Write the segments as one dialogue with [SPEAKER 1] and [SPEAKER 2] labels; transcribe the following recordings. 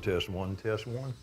[SPEAKER 1] Test one, test one.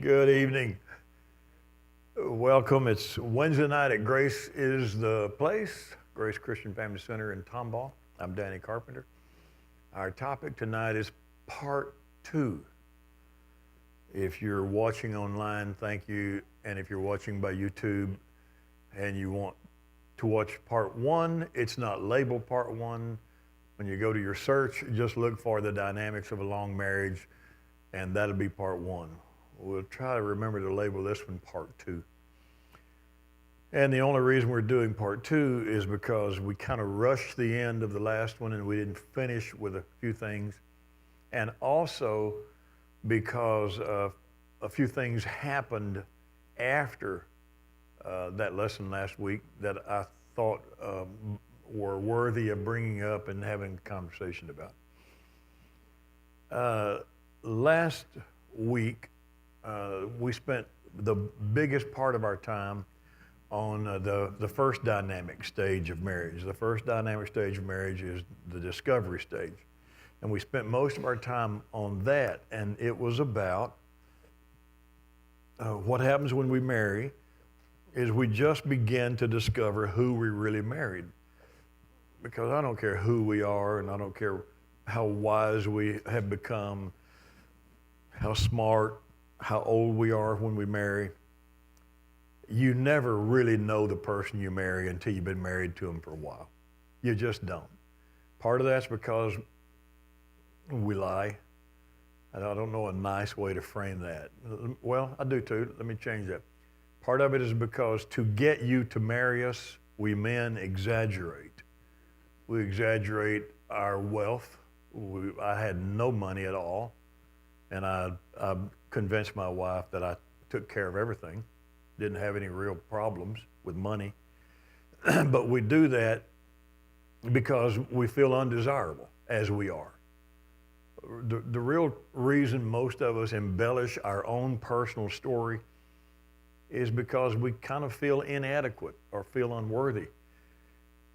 [SPEAKER 1] Good evening. Welcome. It's Wednesday night at Grace is the Place, Grace Christian Family Center in Tomball. I'm Danny Carpenter. Our topic tonight is part 2. If you're watching online, thank you. And if you're watching by YouTube and you want to watch part 1, it's not labeled part 1. When you go to your search, just look for the dynamics of a long marriage, and that'll be part 1. We'll try to remember to label this one part 2. And the only reason we're doing part 2 is because we kind of rushed the end of the last one and we didn't finish with a few things. And also because a few things happened after that lesson last week that I thought were worthy of bringing up and having a conversation about. Last week, we spent the biggest part of our time on the first dynamic stage of marriage. The first dynamic stage of marriage is the discovery stage. And we spent most of our time on that, and it was about what happens when we marry is we just begin to discover who we really married. Because I don't care who we are, and I don't care how wise we have become, how smart, how old we are when we marry. You never really know the person you marry until you've been married to them for a while. You just don't. Part of that's because we lie. And I don't know a nice way to frame that. Well, I do too. Let me change that. Part of it is because to get you to marry us, we men exaggerate. We exaggerate our wealth. I had no money at all, and I convinced my wife that I took care of everything, didn't have any real problems with money. But we do that because we feel undesirable, as we are. The real reason most of us embellish our own personal story is because we kind of feel inadequate or feel unworthy.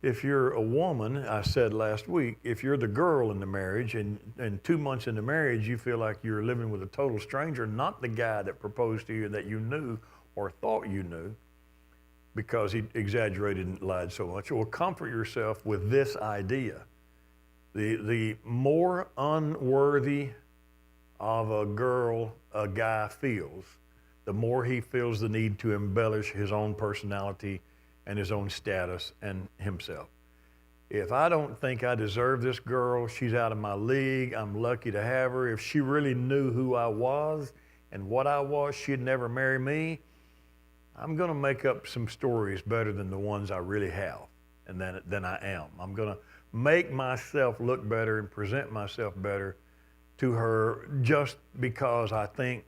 [SPEAKER 1] If you're a woman, I said last week, if you're the girl in the marriage and 2 months into marriage, you feel like you're living with a total stranger, not the guy that proposed to you that you knew or thought you knew, because he exaggerated and lied so much. Well, comfort yourself with this idea. The more unworthy of a girl a guy feels, the more he feels the need to embellish his own personality and his own status and himself. If I don't think I deserve this girl, she's out of my league, I'm lucky to have her. If she really knew who I was and what I was, she'd never marry me. I'm going to make up some stories better than the ones I really have and than I am. I'm going to make myself look better and present myself better to her just because I think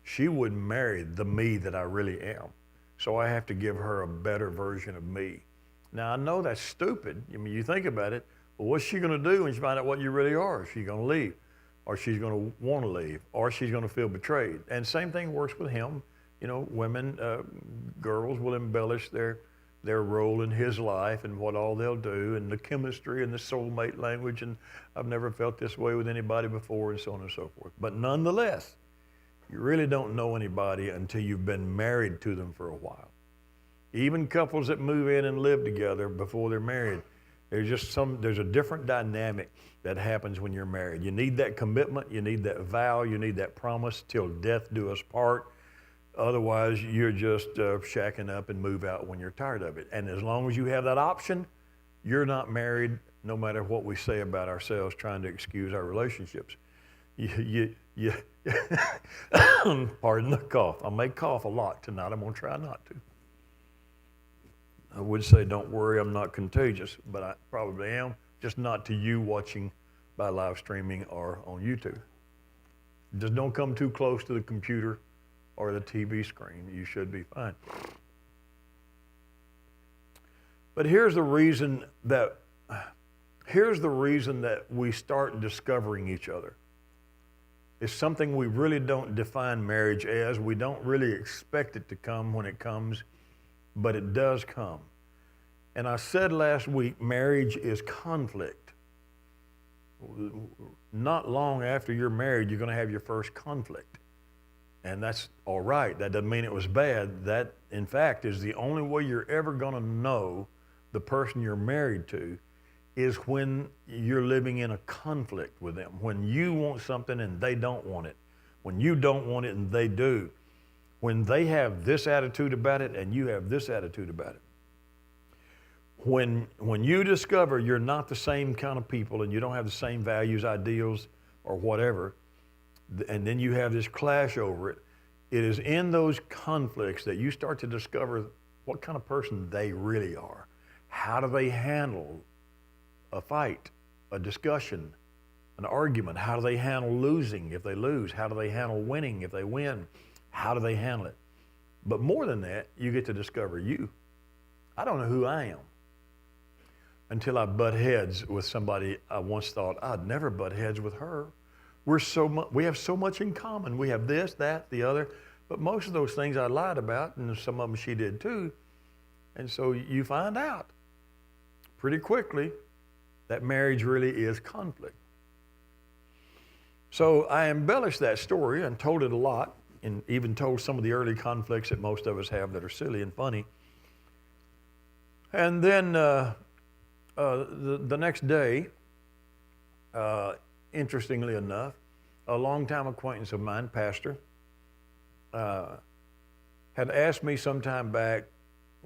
[SPEAKER 1] she wouldn't marry the me that I really am. So I have to give her a better version of me. Now, I know that's stupid. I mean, you think about it, well, what's she going to do when she finds out what you really are? Is she going to leave? Or she's going to want to leave? Or she's going to feel betrayed? And same thing works with him. You know, women, girls will embellish their role in his life and what all they'll do and the chemistry and the soulmate language, and I've never felt this way with anybody before, and so on and so forth. But nonetheless, you really don't know anybody until you've been married to them for a while. Even couples that move in and live together before they're married, there's a different dynamic that happens when you're married. You need that commitment, you need that vow, you need that promise till death do us part. Otherwise, you're just shacking up and move out when you're tired of it. And as long as you have that option, you're not married, no matter what we say about ourselves trying to excuse our relationships. Pardon the cough. I may cough a lot tonight. I'm going to try not to. I would say, don't worry, I'm not contagious, but I probably am, just not to you watching by live streaming or on YouTube. Just don't come too close to the computer or the TV screen. You should be fine. But here's the reason that we start discovering each other. It's something we really don't define marriage as. We don't really expect it to come when it comes, but it does come. And I said last week, marriage is conflict. Not long after you're married, you're going to have your first conflict. And that's all right. That doesn't mean it was bad. That, in fact, is the only way you're ever going to know the person you're married to is when you're living in a conflict with them. When you want something and they don't want it. When you don't want it and they do. When they have this attitude about it and you have this attitude about it. When you discover you're not the same kind of people and you don't have the same values, ideals, or whatever, and then you have this clash over it, it is in those conflicts that you start to discover what kind of person they really are. How do they handle a fight, a discussion, an argument? How do they handle losing if they lose? How do they handle winning if they win? How do they handle it? But more than that, you get to discover you. I don't know who I am until I butt heads with somebody I once thought I'd never butt heads with her. We have so much in common. We have this, that, the other. But most of those things I lied about, and some of them she did too. And so you find out pretty quickly that marriage really is conflict. So I embellished that story and told it a lot, and even told some of the early conflicts that most of us have that are silly and funny. And then the next day, interestingly enough, a longtime acquaintance of mine, pastor, had asked me some time back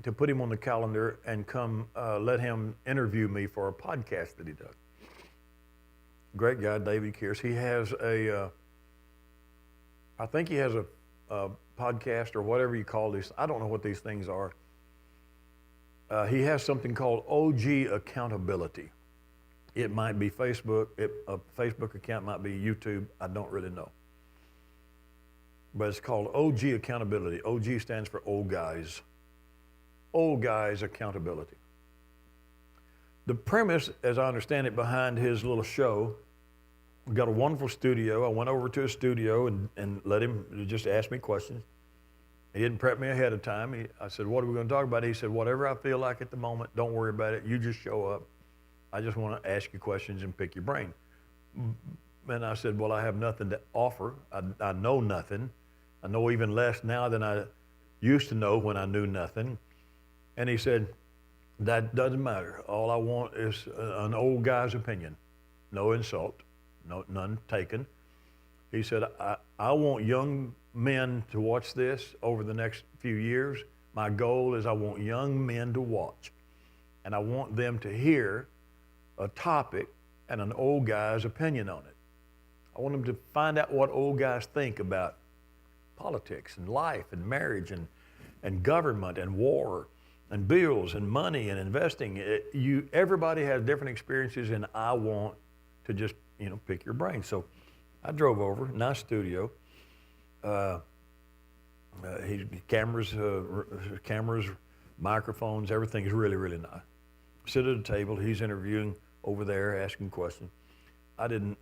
[SPEAKER 1] to put him on the calendar and come let him interview me for a podcast that he does. Great guy, David Kears. He has I think he has a podcast or whatever you call these. I don't know what these things are. He has something called OG Accountability. It might be Facebook. A Facebook account might be YouTube. I don't really know. But it's called OG Accountability. OG stands for old guys. Old guys accountability. The premise, as I understand it, behind his little show, we got a wonderful studio. I went over to his studio and let him just ask me questions. He didn't prep me ahead of time. I said, what are we going to talk about? He said, whatever I feel like at the moment, don't worry about it. You just show up. I just want to ask you questions and pick your brain. And I said, well, I have nothing to offer. I know nothing. I know even less now than I used to know when I knew nothing. And he said, that doesn't matter. All I want is an old guy's opinion. No insult, none taken. He said, I want young men to watch this over the next few years. My goal is I want young men to watch. And I want them to hear a topic and an old guy's opinion on it. I want them to find out what old guys think about politics and life and marriage and government and war and bills and money and investing. Everybody has different experiences, and I want to just, pick your brain. So I drove over, nice studio. Cameras, microphones, everything is really, really nice. Sit at a table, he's interviewing over there, asking questions. I didn't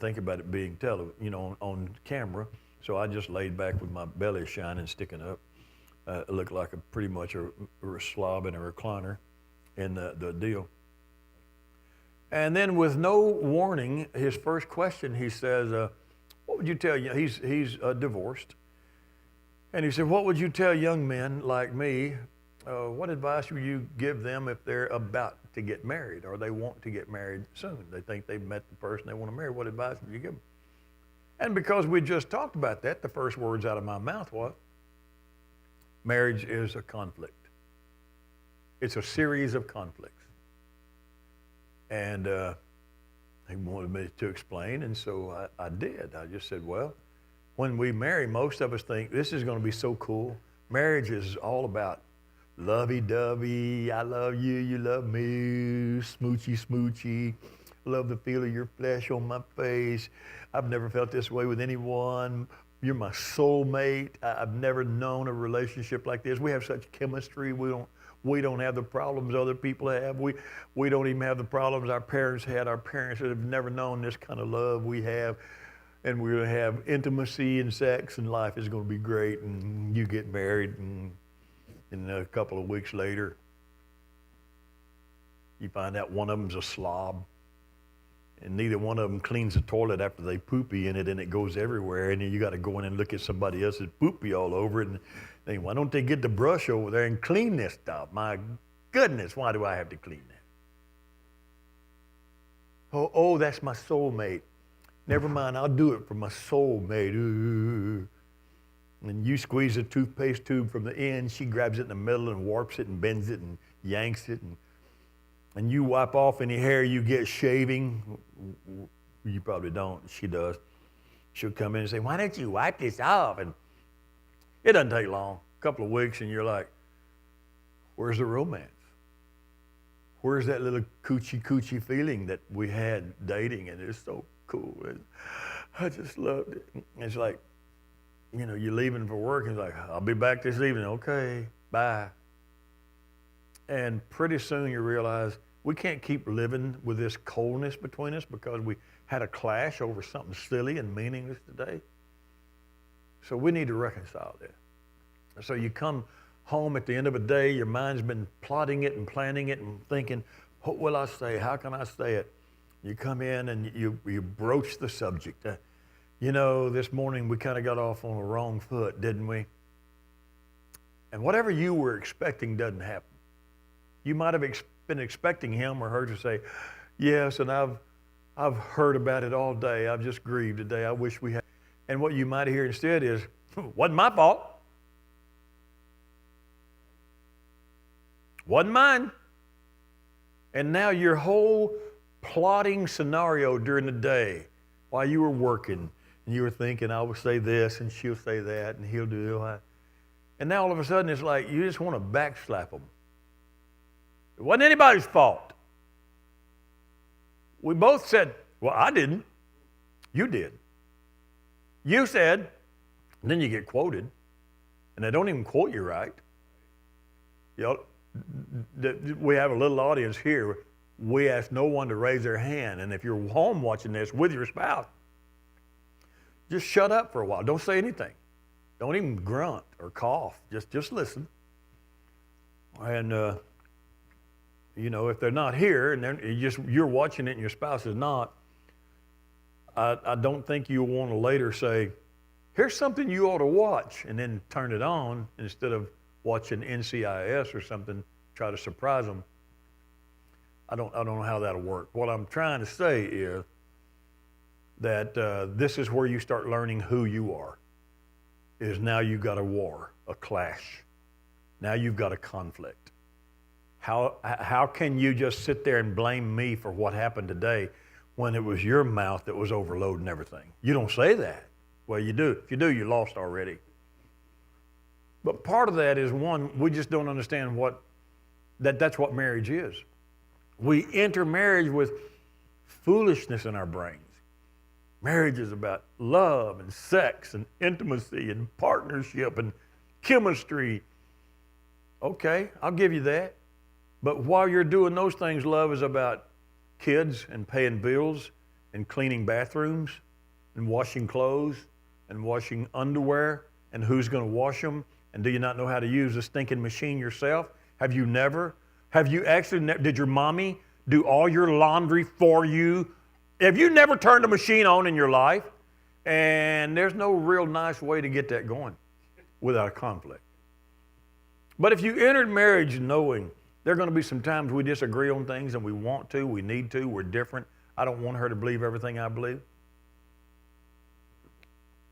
[SPEAKER 1] think about it being on camera, so I just laid back with my belly shining, sticking up. It looked like pretty much a slob in a recliner in the deal. And then with no warning, his first question, he says, what would you tell you? He's divorced. And he said, what would you tell young men like me? What advice would you give them if they're about to get married or they want to get married soon? They think they've met the person they want to marry. What advice would you give them? And because we just talked about that, the first words out of my mouth was, marriage is a conflict. It's a series of conflicts. And he wanted me to explain, and so I did. I just said, well, when we marry, most of us think this is going to be so cool. Marriage is all about lovey-dovey, I love you, you love me, smoochy, smoochy, love the feel of your flesh on my face. I've never felt this way with anyone. You're my soulmate. I've never known a relationship like this. We have such chemistry. We don't have the problems other people have. We don't even have the problems our parents had. Our parents have never known this kind of love we have. And we're going to have intimacy and sex, and life is going to be great. And you get married, and a couple of weeks later, you find out one of them's a slob. And neither one of them cleans the toilet after they poopy in it, and it goes everywhere. And then you got to go in and look at somebody else's poopy all over it. And think, why don't they get the brush over there and clean this stuff? My goodness, why do I have to clean that? Oh, that's my soulmate. Never mind, I'll do it for my soulmate. Ooh. And you squeeze the toothpaste tube from the end. She grabs it in the middle and warps it and bends it and yanks it. And you wipe off any hair you get shaving. You probably don't. She does. She'll come in and say, why don't you wipe this off? And it doesn't take long. A couple of weeks, and you're like, where's the romance? Where's that little coochie feeling that we had dating? And it's so cool. I just loved it. It's like, you're leaving for work, and it's like, I'll be back this evening. Okay, bye. And pretty soon you realize we can't keep living with this coldness between us because we had a clash over something silly and meaningless today. So we need to reconcile this. So you come home at the end of a day, your mind's been plotting it and planning it and thinking, what will I say? How can I say it? You come in and you broach the subject. This morning we kind of got off on the wrong foot, didn't we? And whatever you were expecting doesn't happen. You might have been expecting him or her to say, yes, and I've heard about it all day. I've just grieved today. I wish we had. And what you might hear instead is, wasn't my fault. Wasn't mine. And now your whole plotting scenario during the day while you were working, and you were thinking, I will say this, and she'll say that, and he'll do that. And now all of a sudden it's like you just want to backslap them. It wasn't anybody's fault. We both said, well, I didn't. You did. You said, and then you get quoted, and they don't even quote you right. We have a little audience here. We ask no one to raise their hand, and if you're home watching this with your spouse, just shut up for a while. Don't say anything. Don't even grunt or cough. Just listen. And if they're not here and you're watching it and your spouse is not, I don't think you want to later say, here's something you ought to watch, and then turn it on instead of watching NCIS or something, try to surprise them. I don't know how that'll work. What I'm trying to say is that this is where you start learning who you are. Is now you've got a war, a clash. Now you've got a conflict. How can you just sit there and blame me for what happened today when it was your mouth that was overloading everything? You don't say that. Well, you do. If you do, you lost already. But part of that is, one, we just don't understand that's what marriage is. We enter marriage with foolishness in our brains. Marriage is about love and sex and intimacy and partnership and chemistry. Okay, I'll give you that. But while you're doing those things, love is about kids and paying bills and cleaning bathrooms and washing clothes and washing underwear and who's going to wash them. And do you not know how to use the stinking machine yourself? Have you actually, did your mommy do all your laundry for you? Have you never turned a machine on in your life? And there's no real nice way to get that going without a conflict. But if you entered marriage knowing there are going to be some times we disagree on things and we want to, we need to, we're different. I don't want her to believe everything I believe.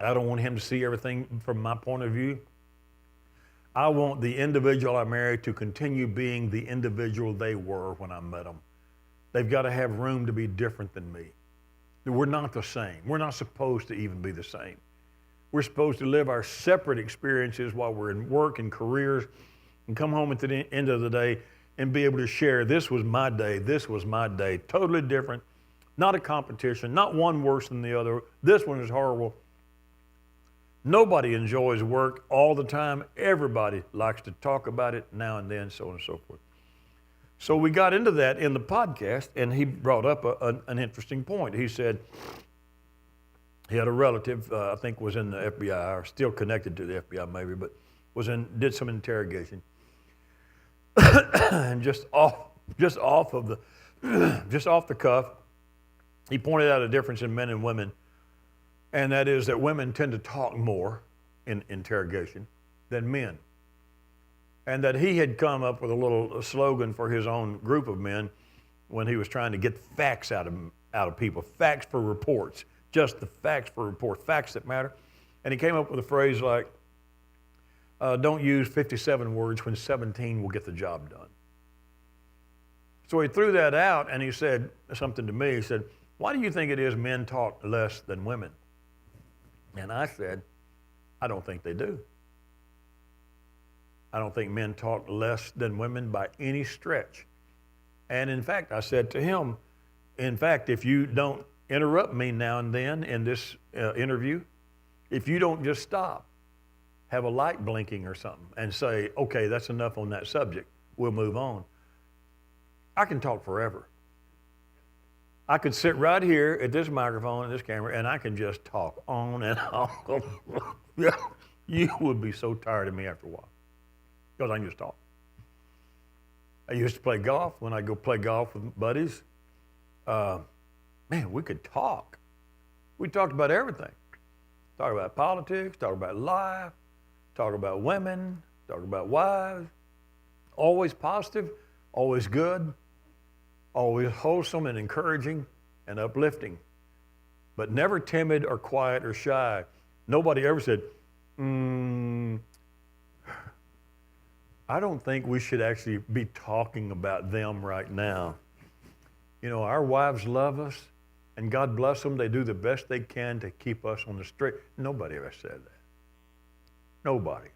[SPEAKER 1] I don't want him to see everything from my point of view. I want the individual I married to continue being the individual they were when I met them. They've got to have room to be different than me. We're not the same. We're not supposed to even be the same. We're supposed to live our separate experiences while we're in work and careers and come home at the end of the day and be able to share, this was my day, totally different, not a competition, not one worse than the other. This one is horrible. Nobody enjoys work all the time. Everybody likes to talk about it now and then, so on and so forth. So we got into that in the podcast, and he brought up an interesting point. He said he had a relative, I think was in the FBI, or still connected to the FBI maybe, but did some interrogation. And just off the cuff, he pointed out a difference in men and women, and that is that women tend to talk more in interrogation than men. And that he had come up with a little slogan for his own group of men when he was trying to get facts out of people, facts for reports, just the facts for reports, facts that matter. And he came up with a phrase like, don't use 57 words when 17 will get the job done. So he threw that out and he said something to me. He said, why do you think it is men talk less than women? And I said, I don't think they do. I don't think men talk less than women by any stretch. And in fact, I said to him, in fact, if you don't interrupt me now and then in this interview, if you don't just stop, have a light blinking or something, and say, okay, that's enough on that subject, we'll move on. I can talk forever. I could sit right here at this microphone and this camera, and I can just talk on and on. You would be so tired of me after a while, because I can just talk. I used to play golf. When I go play golf with buddies, man, we could talk. We talked about everything. Talk about politics, talk about life, talk about women, talk about wives. Always positive, always good, always wholesome and encouraging and uplifting, but never timid or quiet or shy. Nobody ever said, I don't think we should actually be talking about them right now. You know, our wives love us, and God bless them. They do the best they can to keep us on the straight. Nobody ever said that. Nobody.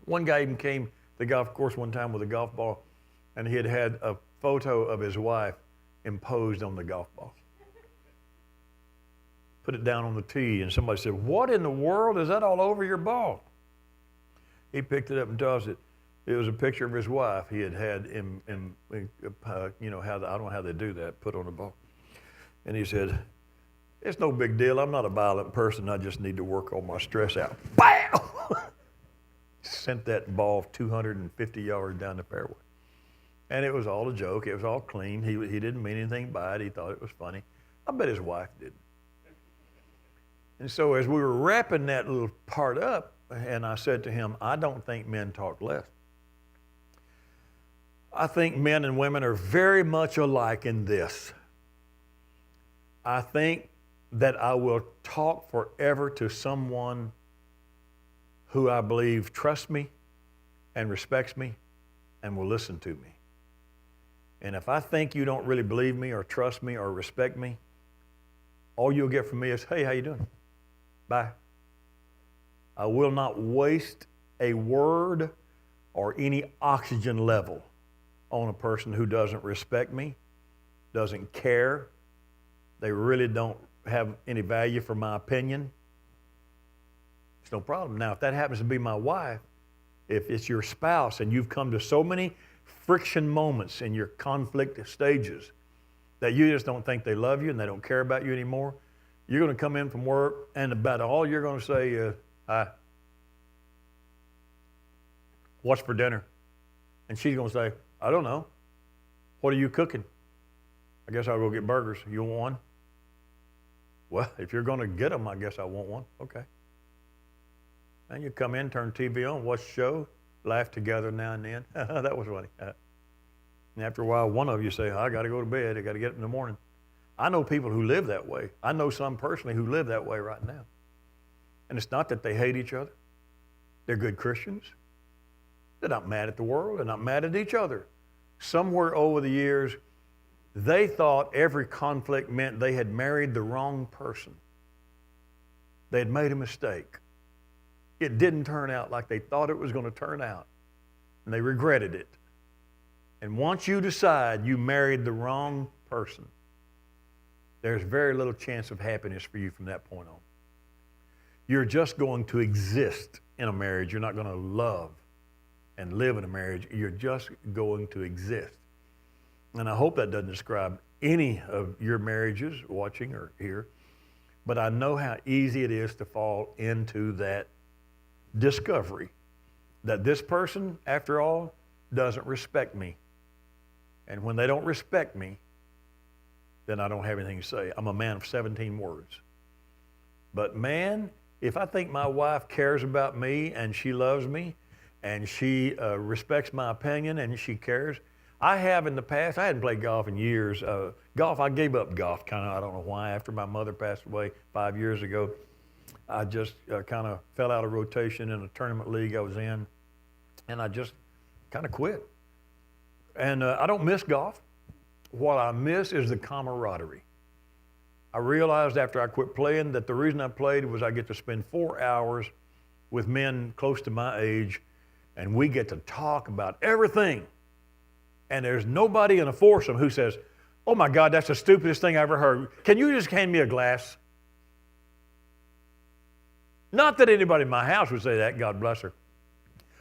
[SPEAKER 1] One guy even came to the golf course one time with a golf ball, and he had a photo of his wife imposed on the golf ball. Put it down on the tee, and somebody said, what in the world is that all over your ball? He picked it up and tossed it. It was a picture of his wife he had you know, I don't know how they do that, put on a ball. And he said, it's no big deal. I'm not a violent person. I just need to work all my stress out. Bam! Sent that ball 250 yards down the fairway. And it was all a joke. It was all clean. He didn't mean anything by it. He thought it was funny. I bet his wife didn't. And so as we were wrapping that little part up, and I said to him, I don't think men talk less. I think men and women are very much alike in this. I think that I will talk forever to someone who I believe trusts me and respects me and will listen to me. And if I think you don't really believe me or trust me or respect me, all you'll get from me is, hey, how you doing? Bye. I will not waste a word or any oxygen level on a person who doesn't respect me, doesn't care. They really don't have any value for my opinion. It's no problem. Now, if that happens to be my wife, if it's your spouse and you've come to so many friction moments in your conflict stages that you just don't think they love you and they don't care about you anymore, you're going to come in from work and about all you're going to say is, hi, what's for dinner? And she's going to say, I don't know. What are you cooking? I guess I'll go get burgers. You want one? Well, if you're going to get them, I guess I want one. Okay. And you come in, turn TV on, watch the show, laugh together now and then. That was funny. And after a while, one of you say, I got to go to bed. I got to get up in the morning. I know people who live that way. I know some personally who live that way right now. And it's not that they hate each other. They're good Christians. They're not mad at the world. They're not mad at each other. Somewhere over the years, they thought every conflict meant they had married the wrong person. They had made a mistake. It didn't turn out like they thought it was going to turn out. And they regretted it. And once you decide you married the wrong person, there's very little chance of happiness for you from that point on. You're just going to exist in a marriage. You're not going to love and live in a marriage. You're just going to exist. And I hope that doesn't describe any of your marriages watching or here, but I know how easy it is to fall into that discovery that this person, after all, doesn't respect me. And when they don't respect me, then I don't have anything to say. I'm a man of 17 words. But man, if I think my wife cares about me and she loves me and she respects my opinion and she cares, I have in the past, I hadn't played golf in years. Golf, I gave up golf kind of, I don't know why, after my mother passed away 5 years ago. I just kind of fell out of rotation in a tournament league I was in, and I just kind of quit. And I don't miss golf. What I miss is the camaraderie. I realized after I quit playing that the reason I played was I get to spend 4 hours with men close to my age, and we get to talk about everything. And there's nobody in a foursome who says, oh my God, that's the stupidest thing I ever heard. Can you just hand me a glass? Not that anybody in my house would say that, God bless her.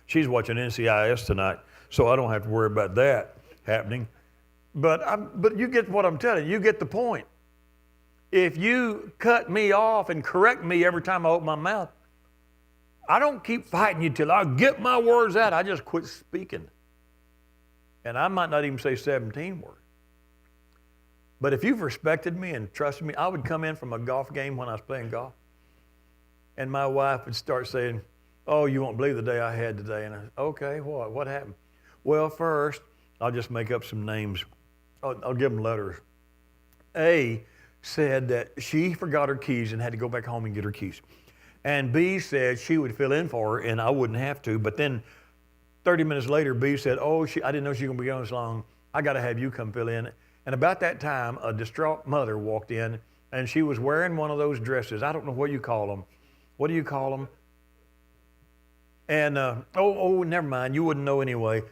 [SPEAKER 1] She's watching NCIS tonight, so I don't have to worry about that happening. But you get what I'm telling you. You get the point. If you cut me off and correct me every time I open my mouth, I don't keep fighting you till I get my words out. I just quit speaking. And I might not even say 17 words. But if you've respected me and trusted me, I would come in from a golf game when I was playing golf, and my wife would start saying, oh, you won't believe the day I had today. And I said, okay, what happened? Well, first, I'll just make up some names. I'll give them letters. A said that she forgot her keys and had to go back home and get her keys. And B said she would fill in for her and I wouldn't have to. But then 30 minutes later, B said, oh, I didn't know she was going to be gone this long. I got to have you come fill in. And about that time, a distraught mother walked in, and she was wearing one of those dresses. I don't know what you call them. What do you call them? And, never mind. You wouldn't know anyway.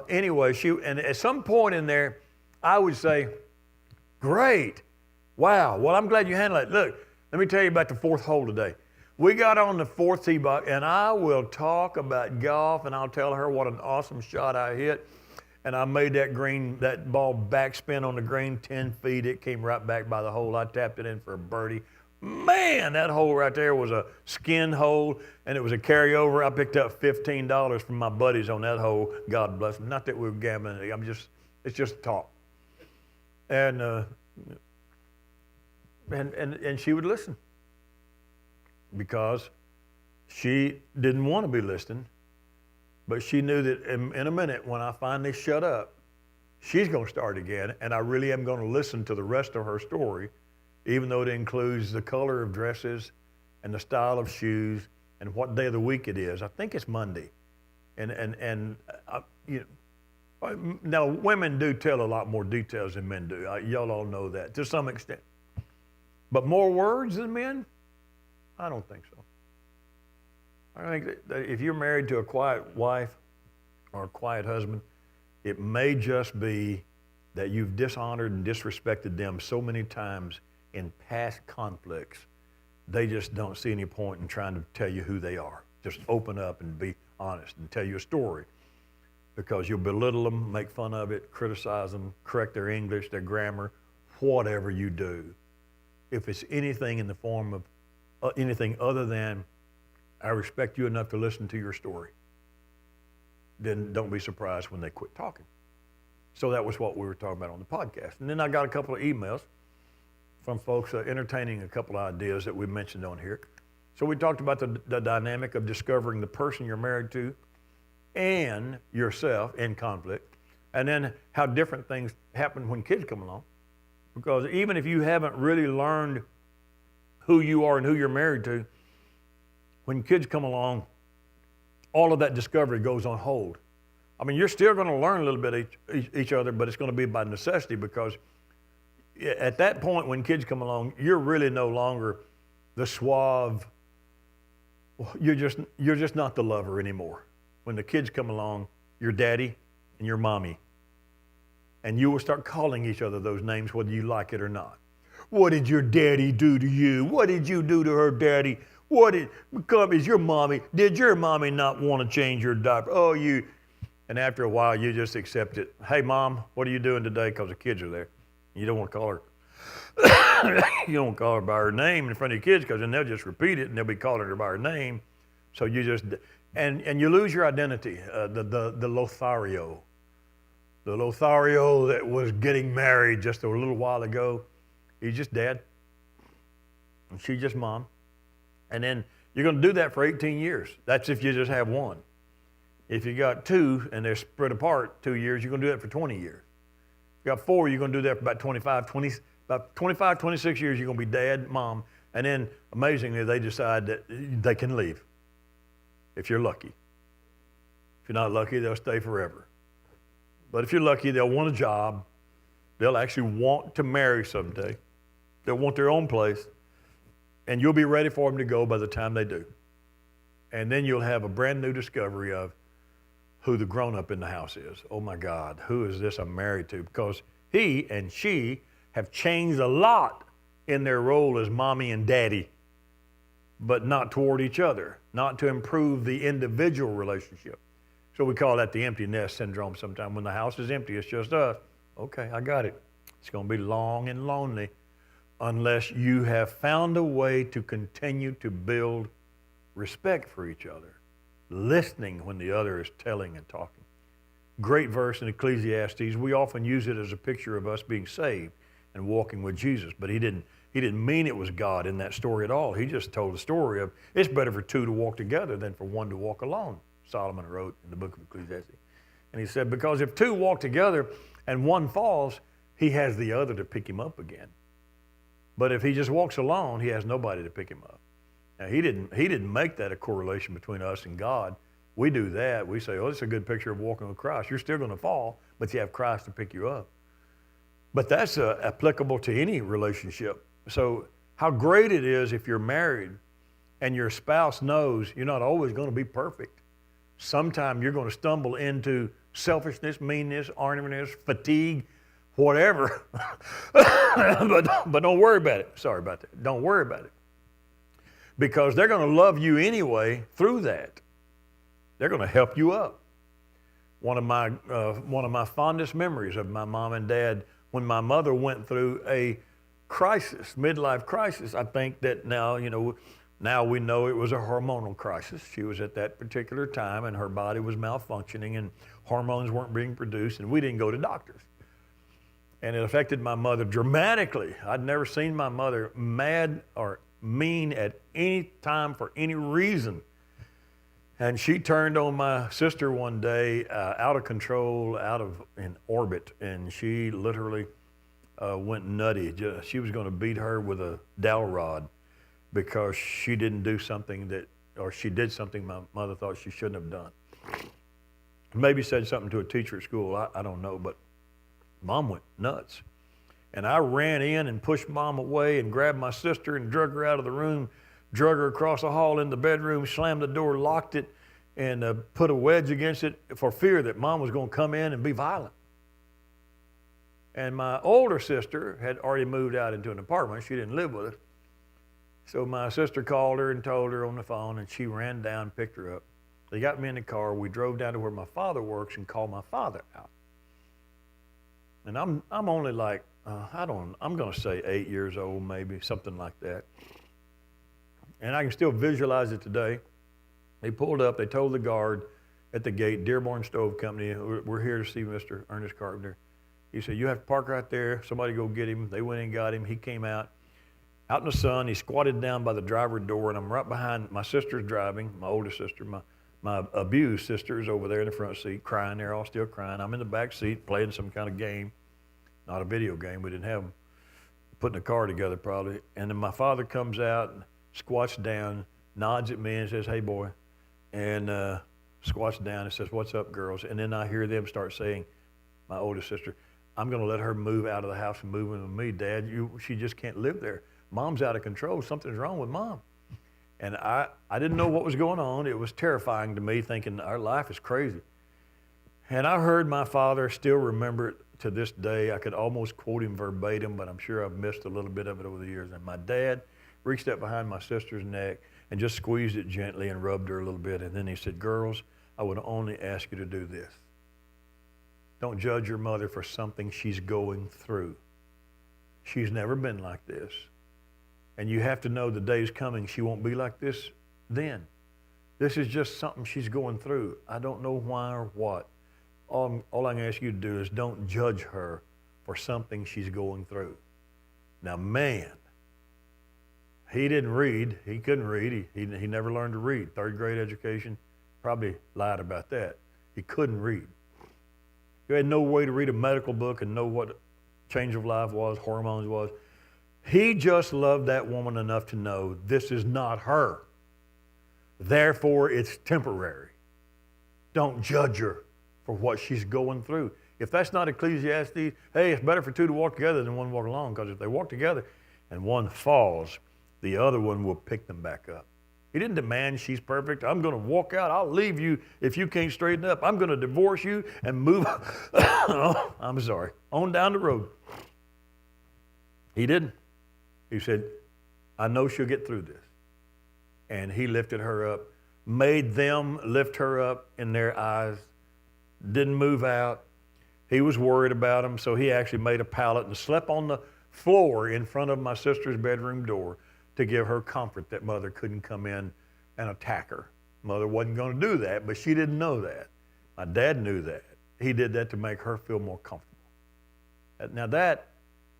[SPEAKER 1] Anyway, and at some point in there, I would say, great. Wow. Well, I'm glad you handled it. Look, let me tell you about the fourth hole today. We got on the fourth tee box, and I will talk about golf, and I'll tell her what an awesome shot I hit. And I made that ball backspin on the green 10 feet. It came right back by the hole. I tapped it in for a birdie. Man, that hole right there was a skin hole, and it was a carryover. I picked up $15 from my buddies on that hole. God bless them. Not that we were gambling. It's just talk. And she would listen because She didn't want to be listening, but she knew that in a minute when I finally shut up, she's going to start again, and I really am going to listen to the rest of her story, even though it includes the color of dresses and the style of shoes and what day of the week it is. I think it's Monday. Now, women do tell a lot more details than men do. Y'all all know that to some extent. But more words than men? I don't think so. I think that if you're married to a quiet wife or a quiet husband, it may just be that you've dishonored and disrespected them so many times in past conflicts, they just don't see any point in trying to tell you who they are. Just open up and be honest and tell you a story, because you'll belittle them, make fun of it, criticize them, correct their English, their grammar, whatever you do. If it's anything in the form of anything other than, I respect you enough to listen to your story, then don't be surprised when they quit talking. So that was what we were talking about on the podcast. And then I got a couple of emails from folks entertaining a couple of ideas that we mentioned on here. So we talked about the dynamic of discovering the person you're married to and yourself in conflict, and then how different things happen when kids come along. Because even if you haven't really learned who you are and who you're married to, when kids come along, all of that discovery goes on hold. I mean, you're still going to learn a little bit each other, but it's going to be by necessity, because at that point when kids come along, you're really no longer the suave, you're just not the lover anymore. When the kids come along, you're daddy and you're mommy. And you will start calling each other those names whether you like it or not. What did your daddy do to you? What did you do to her daddy? Is your mommy, did your mommy not want to change your diaper? Oh, you. And after a while, you just accept it. Hey, Mom, what are you doing today? Because the kids are there. You don't want to call her. You don't call her by her name in front of your kids, because then they'll just repeat it and they'll be calling her by her name. So you just, and you lose your identity, the Lothario. The Lothario that was getting married just a little while ago, he's just dad. And she's just mom. And then you're going to do that for 18 years. That's if you just have one. If you got two and they're spread apart 2 years, you're going to do that for 20 years. If you got four, you're going to do that for about 25, 26 years, you're going to be dad, mom. And then, amazingly, they decide that they can leave, if you're lucky. If you're not lucky, they'll stay forever. But if you're lucky, they'll want a job. They'll actually want to marry someday. They'll want their own place. And you'll be ready for them to go by the time they do. And then you'll have a brand new discovery of who the grown-up in the house is. Oh my God, who is this I'm married to? Because he and she have changed a lot in their role as mommy and daddy, but not toward each other, not to improve the individual relationship. So we call that the empty nest syndrome sometimes. When the house is empty, it's just us. Okay, I got it. It's going to be long and lonely unless you have found a way to continue to build respect for each other, listening when the other is telling and talking. Great verse in Ecclesiastes. We often use it as a picture of us being saved and walking with Jesus, but he didn't mean it was God in that story at all. He just told the story of it's better for two to walk together than for one to walk alone, Solomon wrote in the book of Ecclesiastes. And he said, because if two walk together and one falls, he has the other to pick him up again. But if he just walks alone, he has nobody to pick him up. Now, he didn't make that a correlation between us and God. We do that. We say, oh, it's a good picture of walking with Christ. You're still going to fall, but you have Christ to pick you up. But that's applicable to any relationship. So how great it is if you're married and your spouse knows you're not always going to be perfect. Sometime you're going to stumble into selfishness, meanness, ornament, fatigue, whatever. but don't worry about it. Sorry about that. Don't worry about it. Because they're going to love you anyway through that. They're going to help you up. One of my fondest memories of my mom and dad, when my mother went through a crisis, midlife crisis, I think that now we know it was a hormonal crisis. She was at that particular time and her body was malfunctioning and hormones weren't being produced and we didn't go to doctors. And it affected my mother dramatically. I'd never seen my mother mad or mean at any time for any reason And she turned on my sister one day, out of control, in orbit, and she literally went nutty. She was going to beat her with a dowel rod because she didn't do something she did something my mother thought she shouldn't have done. Maybe said something to a teacher at school, I don't know, but Mom went nuts. And I ran in and pushed Mom away and grabbed my sister and drug her out of the room, drug her across the hall in the bedroom, slammed the door, locked it, and put a wedge against it for fear that Mom was going to come in and be violent. And my older sister had already moved out into an apartment. She didn't live with us. So my sister called her and told her on the phone, and she ran down and picked her up. They got me in the car. We drove down to where my father works and called my father out. And I'm only like, I'm going to say 8 years old, maybe, something like that. And I can still visualize it today. They pulled up. They told the guard at the gate, Dearborn Stove Company, we're here to see Mr. Ernest Carpenter. He said, you have to park right there. Somebody go get him. They went and got him. He came out in the sun. He squatted down by the driver's door, and I'm right behind. My sister's driving, my older sister. My abused sister is over there in the front seat crying. They're all still crying. I'm in the back seat playing some kind of game, not a video game. We didn't have them putting a car together probably. And then my father comes out and squats down, nods at me and says, hey, boy, and squats down and says, what's up, girls? And then I hear them start saying, my oldest sister, I'm going to let her move out of the house and move in with me, Dad. She just can't live there. Mom's out of control. Something's wrong with Mom. And I didn't know what was going on. It was terrifying to me, thinking our life is crazy. And I heard my father, still remember it to this day. I could almost quote him verbatim, but I'm sure I've missed a little bit of it over the years. And my dad reached up behind my sister's neck and just squeezed it gently and rubbed her a little bit. And then he said, girls, I would only ask you to do this. Don't judge your mother for something she's going through. She's never been like this. And you have to know the day's coming she won't be like this then. This is just something she's going through. I don't know why or what. All I can ask you to do is don't judge her for something she's going through. Now, man, he didn't read. He couldn't read. He never learned to read. Third grade education, probably lied about that. He couldn't read. He had no way to read a medical book and know what change of life was, hormones was. He just loved that woman enough to know this is not her. Therefore, it's temporary. Don't judge her for what she's going through. If that's not Ecclesiastes, hey, it's better for two to walk together than one to walk alone, because if they walk together and one falls, the other one will pick them back up. He didn't demand she's perfect. I'm going to walk out. I'll leave you if you can't straighten up. I'm going to divorce you and move I'm sorry, on down the road. He didn't. He said, I know she'll get through this. And he lifted her up, made them lift her up in their eyes, didn't move out. He was worried about them, so he actually made a pallet and slept on the floor in front of my sister's bedroom door to give her comfort that Mother couldn't come in and attack her. Mother wasn't going to do that, but she didn't know that. My dad knew that. He did that to make her feel more comfortable. Now that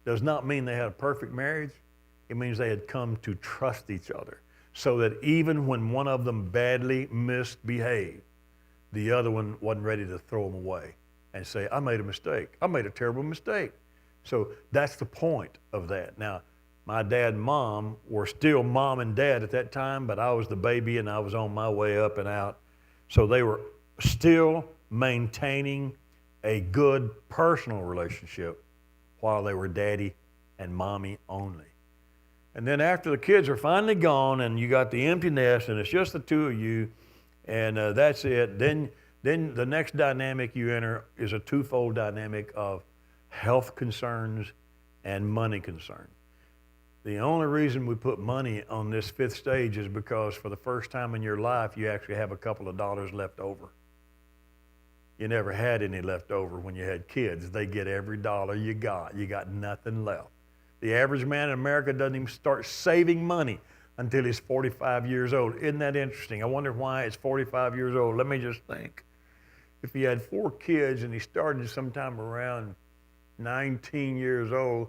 [SPEAKER 1] does not mean they had a perfect marriage. It means they had come to trust each other so that even when one of them badly misbehaved, the other one wasn't ready to throw them away and say, I made a mistake. I made a terrible mistake. So that's the point of that. Now, my dad and mom were still mom and dad at that time, but I was the baby and I was on my way up and out. So they were still maintaining a good personal relationship while they were daddy and mommy only. And then after the kids are finally gone and you got the empty nest and it's just the two of you and that's it, then the next dynamic you enter is a twofold dynamic of health concerns and money concerns. The only reason we put money on this fifth stage is because for the first time in your life, you actually have a couple of dollars left over. You never had any left over when you had kids. They get every dollar you got. You got nothing left. The average man in America doesn't even start saving money until he's 45 years old. Isn't that interesting? I wonder why it's 45 years old. Let me just think. If he had 4 kids and he started sometime around 19 years old,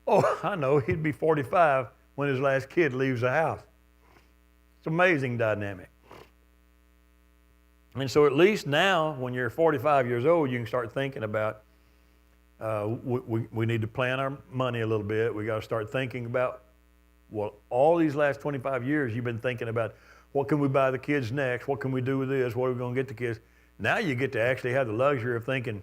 [SPEAKER 1] oh, I know, he'd be 45 when his last kid leaves the house. It's an amazing dynamic. And so at least now, when you're 45 years old, you can start thinking about, we need to plan our money a little bit. We got to start thinking about, well, all these last 25 years, you've been thinking about, what can we buy the kids next? What can we do with this? What are we going to get the kids? Now you get to actually have the luxury of thinking,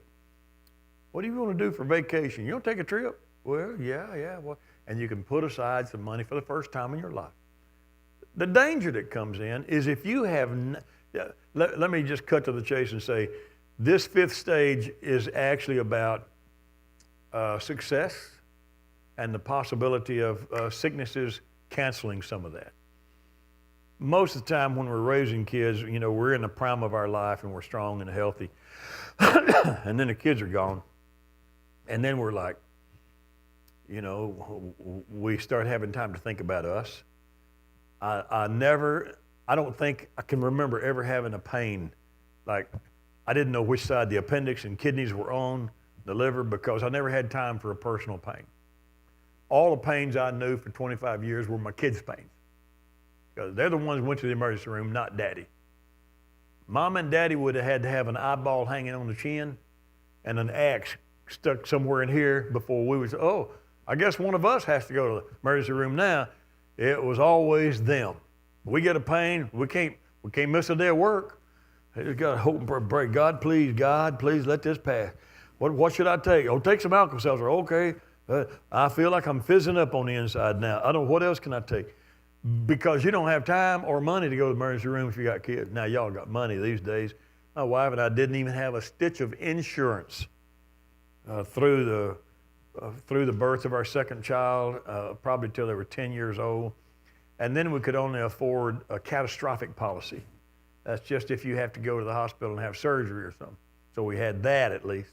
[SPEAKER 1] what do you want to do for vacation? You want to take a trip? Well, yeah. Well, and you can put aside some money for the first time in your life. The danger that comes in is if you have, let me just cut to the chase and say, this fifth stage is actually about success and the possibility of sicknesses canceling some of that. Most of the time when we're raising kids, you know, we're in the prime of our life and we're strong and healthy. And then the kids are gone. And then we're like, you know, we start having time to think about us. I don't think I can remember ever having a pain. Like, I didn't know which side the appendix and kidneys were on, the liver, because I never had time for a personal pain. All the pains I knew for 25 years were my kids' pains. Because they're the ones who went to the emergency room, not Daddy. Mom and Daddy would have had to have an eyeball hanging on the chin and an axe stuck somewhere in here before we would say, oh, I guess one of us has to go to the emergency room now. It was always them. We get a pain, we can't miss a day of work. They just got to hope and pray. God, please let this pass. What should I take? Oh, take some Alka-Seltzer. Okay. I feel like I'm fizzing up on the inside now. I don't know, what else can I take? Because you don't have time or money to go to the emergency room if you got kids. Now, y'all got money these days. My wife and I didn't even have a stitch of insurance through the birth of our second child, probably till they were 10 years old. And then we could only afford a catastrophic policy. That's just if you have to go to the hospital and have surgery or something. So we had that at least.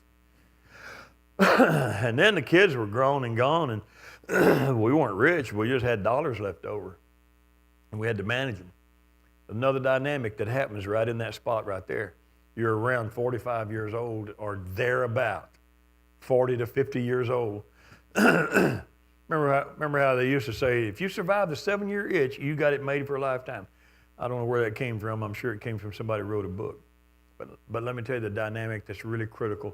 [SPEAKER 1] And then the kids were grown and gone, and we weren't rich. We just had dollars left over, and we had to manage them. Another dynamic that happens right in that spot right there. You're around 45 years old or thereabout, 40 to 50 years old. Remember how they used to say, if you survive the 7-year itch, you got it made for a lifetime. I don't know where that came from. I'm sure it came from somebody who wrote a book. But let me tell you the dynamic that's really critical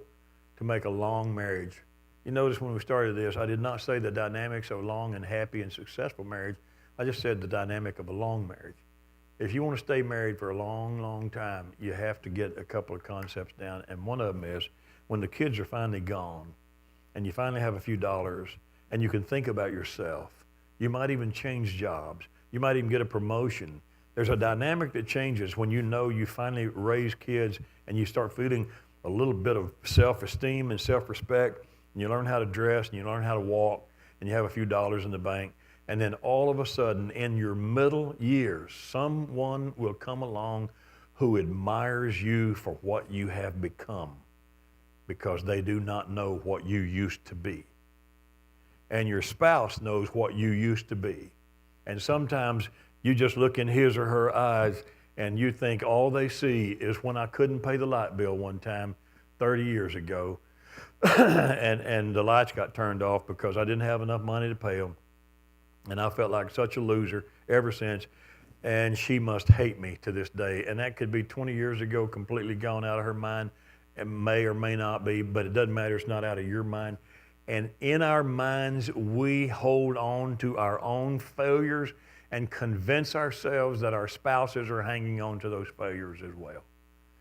[SPEAKER 1] to make a long marriage. You notice when we started this, I did not say the dynamics of a long and happy and successful marriage. I just said the dynamic of a long marriage. If you want to stay married for a long, long time, you have to get a couple of concepts down. And one of them is when the kids are finally gone and you finally have a few dollars and you can think about yourself, you might even change jobs. You might even get a promotion. There's a dynamic that changes when you know you finally raise kids and you start feeling a little bit of self-esteem and self-respect, and you learn how to dress and you learn how to walk and you have a few dollars in the bank. And then all of a sudden, in your middle years, someone will come along who admires you for what you have become because they do not know what you used to be. And your spouse knows what you used to be. And sometimes you just look in his or her eyes and you think all they see is when I couldn't pay the light bill one time 30 years ago and the lights got turned off because I didn't have enough money to pay them. And I felt like such a loser ever since. And she must hate me to this day. And that could be 20 years ago, completely gone out of her mind. It may or may not be, but it doesn't matter. It's not out of your mind. And in our minds, we hold on to our own failures and convince ourselves that our spouses are hanging on to those failures as well.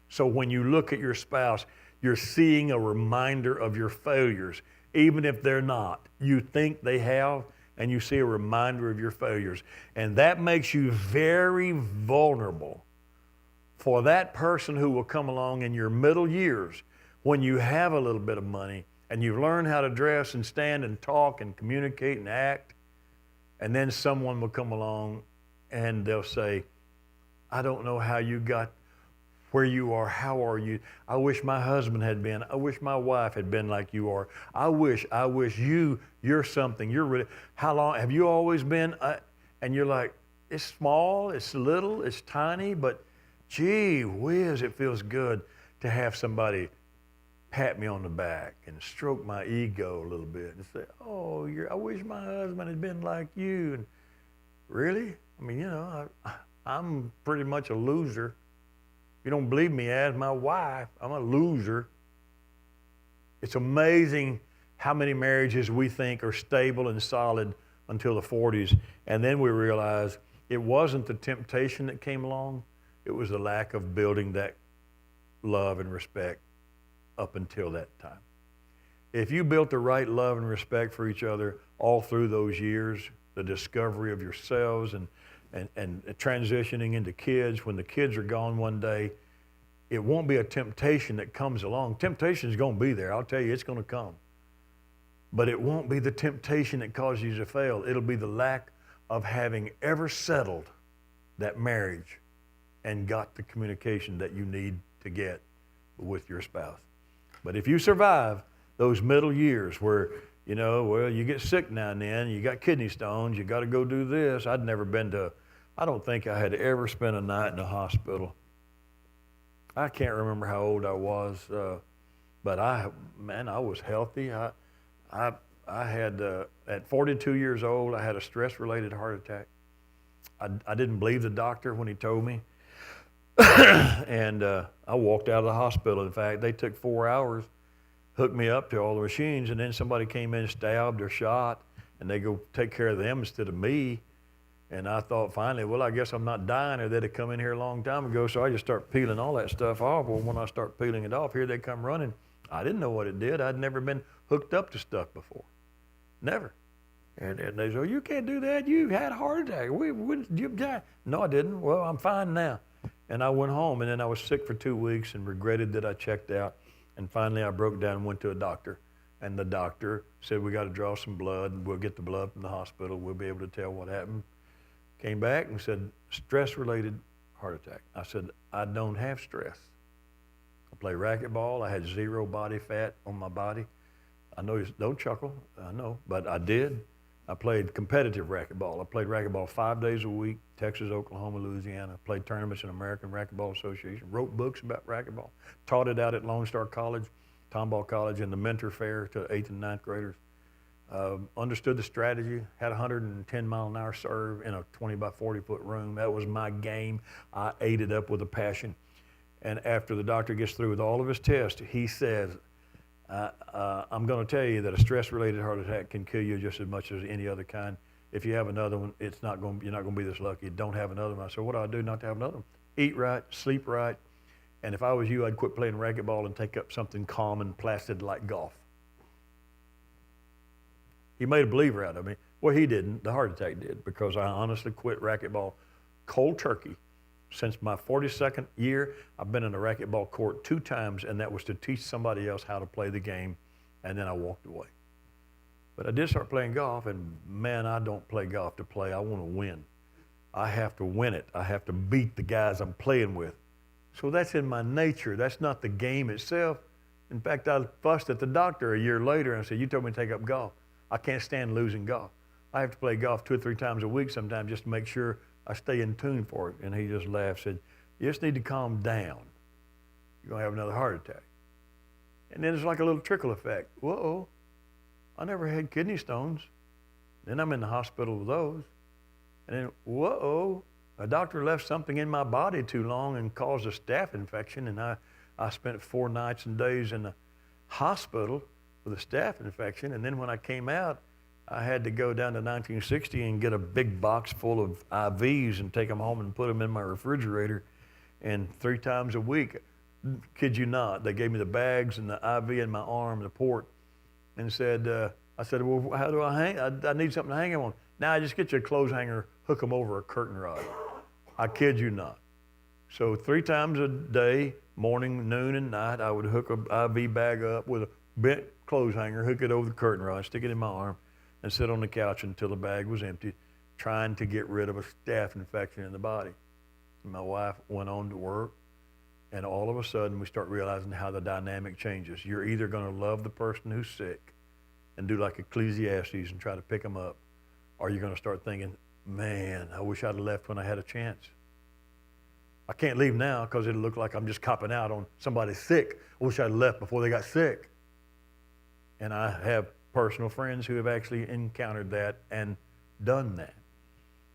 [SPEAKER 1] So when you look at your spouse, you're seeing a reminder of your failures, even if they're not. You think they have, and you see a reminder of your failures. And that makes you very vulnerable for that person who will come along in your middle years when you have a little bit of money and you've learned how to dress and stand and talk and communicate and act. And then someone will come along and they'll say, I don't know how you got where you are. How are you? I wish my husband had been. I wish my wife had been like you are. I wish you're something. You're really, how long, have you always been? And you're like, it's small, it's little, it's tiny, but gee whiz, it feels good to have somebody pat me on the back and stroke my ego a little bit and say, oh, I wish my husband had been like you. And really? I mean, I'm pretty much a loser. you don't believe me, ask my wife. I'm a loser. It's amazing how many marriages we think are stable and solid until the 40s, and then we realize it wasn't the temptation that came along, it was the lack of building that love and respect up until that time. If you built the right love and respect for each other all through those years, the discovery of yourselves and transitioning into kids, when the kids are gone one day, it won't be a temptation that comes along. Temptation is going to be there. I'll tell you, it's going to come. But it won't be the temptation that causes you to fail. It'll be the lack of having ever settled that marriage and got the communication that you need to get with your spouse. But if you survive those middle years where, you get sick now and then, you got kidney stones, you got to go do this. I don't think I had ever spent a night in a hospital. I can't remember how old I was, but I was healthy. I had, at 42 years old, I had a stress-related heart attack. I didn't believe the doctor when he told me. And I walked out of the hospital. In fact, they took 4 hours, hooked me up to all the machines, and then somebody came in, stabbed or shot, and they go take care of them instead of me. And I thought finally, well, I guess I'm not dying, or they'd have come in here a long time ago, so I just start peeling all that stuff off. Well, when I start peeling it off, here they come running. I didn't know what it did. I'd never been hooked up to stuff before. Never. And they said, oh, you can't do that. You had a heart attack. You died. No, I didn't. Well, I'm fine now. And I went home, and then I was sick for 2 weeks and regretted that I checked out. And finally, I broke down and went to a doctor. And the doctor said, we got to draw some blood, and we'll get the blood from the hospital. We'll be able to tell what happened. Came back and said, stress-related heart attack. I said, I don't have stress. I play racquetball. I had 0 body fat on my body. I know you don't chuckle, I know, but I did. I played competitive racquetball. I played racquetball 5 days a week, Texas, Oklahoma, Louisiana. I played tournaments in American Racquetball Association, wrote books about racquetball, taught it out at Lone Star College, Tomball College, and the Mentor Fair to 8th and 9th graders. Understood the strategy, had a 110-mile-an-hour serve in a 20 by 40-foot room. That was my game. I ate it up with a passion. And after the doctor gets through with all of his tests, he says, I'm going to tell you that a stress-related heart attack can kill you just as much as any other kind. If you have another one, you're not going to be this lucky. Don't have another one. I said, what do I do not to have another one? Eat right, sleep right. And if I was you, I'd quit playing racquetball and take up something calm and placid like golf. He made a believer out of me. Well, he didn't. The heart attack did, because I honestly quit racquetball cold turkey. Since my 42nd year, I've been in a racquetball court 2 times, and that was to teach somebody else how to play the game, and then I walked away. But I did start playing golf, and man, I don't play golf to play. I want to win. I have to win it. I have to beat the guys I'm playing with. So that's in my nature. That's not the game itself. In fact, I fussed at the doctor a year later and said, you told me to take up golf. I can't stand losing golf. I have to play golf 2 or 3 times a week sometimes just to make sure I stay in tune for it. And he just laughed, said, you just need to calm down. You're going to have another heart attack. And then it's like a little trickle effect. Whoa, I never had kidney stones. Then I'm in the hospital with those. And then, whoa, a doctor left something in my body too long and caused a staph infection. And I spent 4 nights and days in the hospital with a staph infection. And then when I came out, I had to go down to 1960 and get a big box full of IVs and take them home and put them in my refrigerator. And 3 times a week, kid you not, they gave me the bags and the IV in my arm, the port, and said, I said, well, how do I hang? I need something to hang them on. Now I just get you a clothes hanger, hook them over a curtain rod. I kid you not. So 3 times a day, morning, noon, and night, I would hook an IV bag up with a bent clothes hanger, hook it over the curtain rod, stick it in my arm, and sit on the couch until the bag was empty, trying to get rid of a staph infection in the body. And my wife went on to work, and all of a sudden we start realizing how the dynamic changes. You're either going to love the person who's sick and do like Ecclesiastes and try to pick them up, or you're going to start thinking, man, I wish I'd have left when I had a chance. I can't leave now because it'll look like I'm just copping out on somebody sick. I wish I'd left before they got sick. And I have personal friends who have actually encountered that and done that.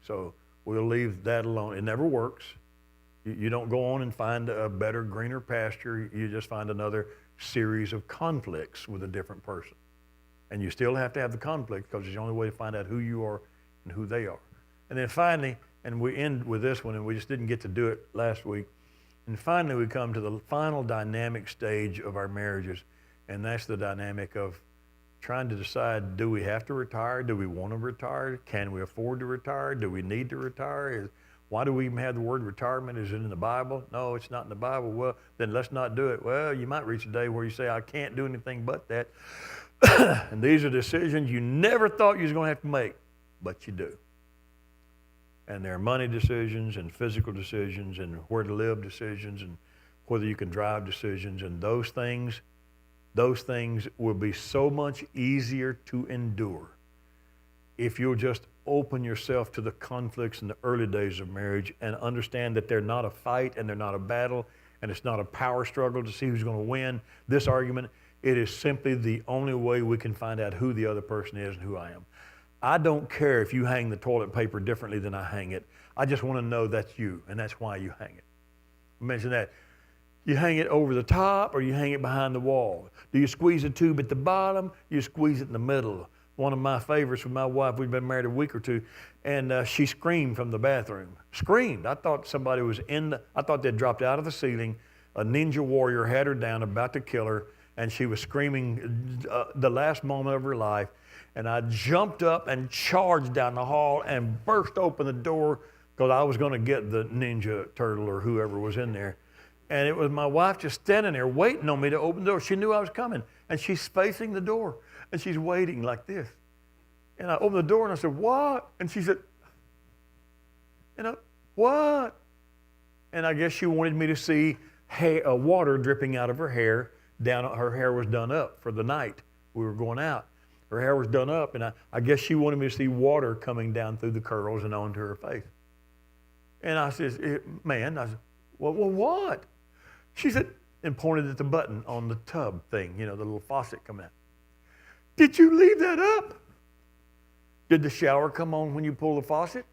[SPEAKER 1] So we'll leave that alone. It never works. You don't go on and find a better, greener pasture. You just find another series of conflicts with a different person. And you still have to have the conflict because it's the only way to find out who you are and who they are. And then finally, and we end with this one, and we just didn't get to do it last week, and finally we come to the final dynamic stage of our marriages, and that's the dynamic of trying to decide, do we have to retire? Do we want to retire? Can we afford to retire? Do we need to retire? Why do we even have the word retirement? Is it in the Bible? No, it's not in the Bible. Well, then let's not do it. Well, you might reach a day where you say, I can't do anything but that. And these are decisions you never thought you was going to have to make, but you do. And there are money decisions and physical decisions and where to live decisions and whether you can drive decisions, and those things will be so much easier to endure if you'll just open yourself to the conflicts in the early days of marriage and understand that they're not a fight and they're not a battle and it's not a power struggle to see who's going to win this argument. It is simply the only way we can find out who the other person is and who I am. I don't care if you hang the toilet paper differently than I hang it. I just want to know that's you, and that's why you hang it. I mentioned that. You hang it over the top or you hang it behind the wall. Do you squeeze the tube at the bottom? You squeeze it in the middle. One of my favorites with my wife, we'd been married a week or two, and she screamed from the bathroom. Screamed. I thought somebody was I thought they'd dropped out of the ceiling. A ninja warrior had her down, about to kill her, and she was screaming the last moment of her life. And I jumped up and charged down the hall and burst open the door because I was going to get the Ninja Turtle or whoever was in there. And it was my wife just standing there waiting on me to open the door. She knew I was coming. And she's facing the door. And she's waiting like this. And I opened the door and I said, what? And she said, what? And I guess she wanted me to see water dripping out of her hair. Her hair was done up for the night. We were going out. Her hair was done up, and I guess she wanted me to see water coming down through the curls and onto her face. And I said, well, what? She said, and pointed at the button on the tub thing, the little faucet coming out. Did you leave that up? Did the shower come on when you pull the faucet?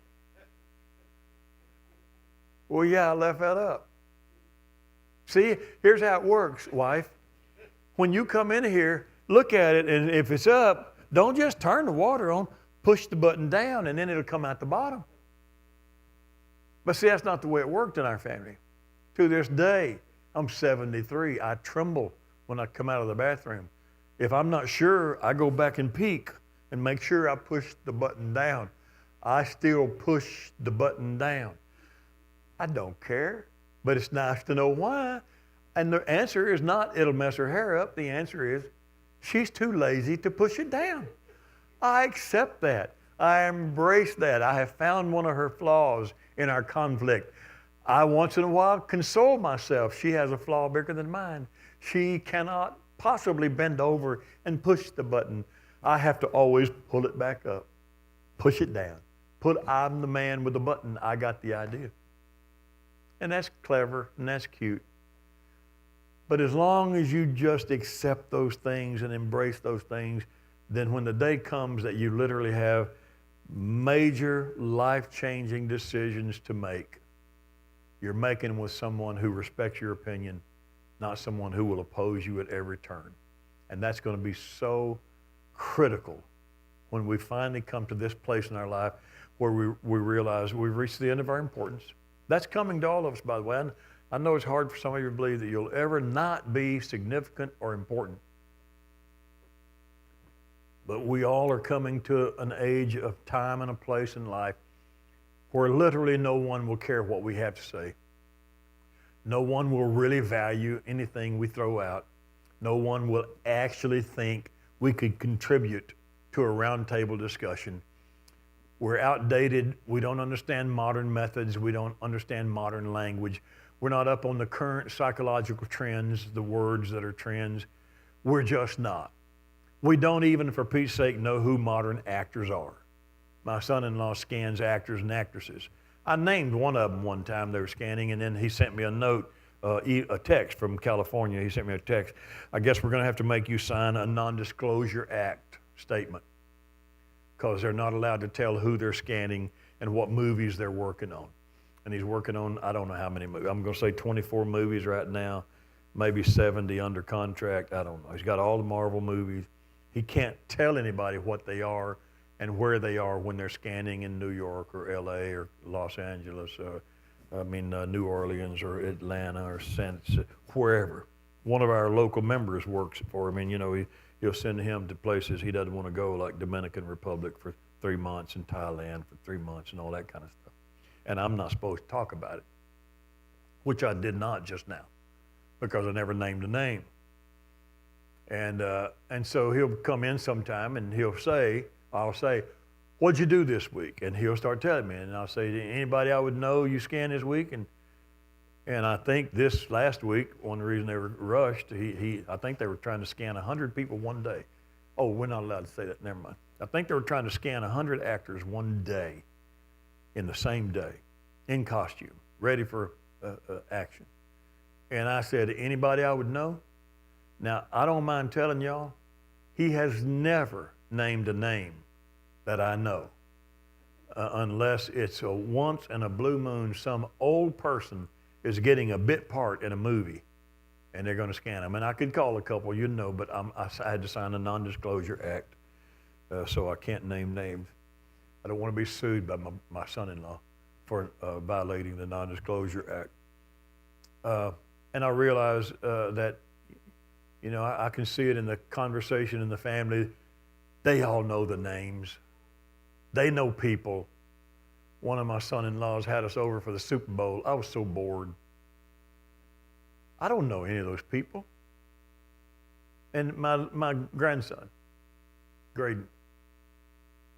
[SPEAKER 1] Well, yeah, I left that up. See, here's how it works, wife. When you come in here, look at it, and if it's up, don't just turn the water on, push the button down, and then it'll come out the bottom. But see, that's not the way it worked in our family. To this day, I'm 73. I tremble when I come out of the bathroom. If I'm not sure, I go back and peek and make sure I push the button down. I still push the button down. I don't care, but it's nice to know why. And the answer is not, it'll mess her hair up. The answer is, she's too lazy to push it down. I accept that. I embrace that. I have found one of her flaws in our conflict. I once in a while console myself. She has a flaw bigger than mine. She cannot possibly bend over and push the button. I have to always pull it back up, push it down. I'm the man with the button. I got the idea. And that's clever and that's cute. But as long as you just accept those things and embrace those things, then when the day comes that you literally have major life-changing decisions to make, you're making them with someone who respects your opinion, not someone who will oppose you at every turn. And that's going to be so critical when we finally come to this place in our life where we realize we've reached the end of our importance. That's coming to all of us, by the way. I know it's hard for some of you to believe that you'll ever not be significant or important. But we all are coming to an age of time and a place in life where literally no one will care what we have to say. No one will really value anything we throw out. No one will actually think we could contribute to a roundtable discussion. We're outdated. We don't understand modern methods. We don't understand modern language. We're not up on the current psychological trends, the words that are trends. We're just not. We don't even, for Pete's sake, know who modern actors are. My son-in-law scans actors and actresses. I named one of them one time they were scanning, and then he sent me a note, a text from California. He sent me a text. I guess we're going to have to make you sign a non-disclosure act statement because they're not allowed to tell who they're scanning and what movies they're working on. and he's working on, I don't know how many movies. I'm going to say 24 movies right now, maybe 70 under contract. I don't know. He's got all the Marvel movies. He can't tell anybody what they are and where they are when they're scanning in New York or L.A. or Los Angeles, New Orleans or Atlanta or wherever. One of our local members works for him, and he'll send him to places he doesn't want to go, like Dominican Republic for 3 months and Thailand for 3 months and all that kind of stuff. And I'm not supposed to talk about it, which I did not just now because I never named a name. And so he'll come in sometime and I'll say, what'd you do this week? And he'll start telling me, and I'll say, anybody I would know you scanned this week? And I think this last week, one reason they were rushed, I think they were trying to scan 100 people one day. Oh, we're not allowed to say that, never mind. I think they were trying to scan 100 actors one day, in the same day, in costume, ready for action. And I said, anybody I would know? Now, I don't mind telling y'all, he has never named a name that I know, unless it's a once in a blue moon, some old person is getting a bit part in a movie, and they're going to scan them. And I could call a couple, but I had to sign a non-disclosure act, so I can't name names. I don't want to be sued by my son-in-law for violating the non-disclosure act. And I realize that, I can see it in the conversation in the family. They all know the names. They know people. One of my son-in-laws had us over for the Super Bowl. I was so bored. I don't know any of those people. And my grandson, Graydon,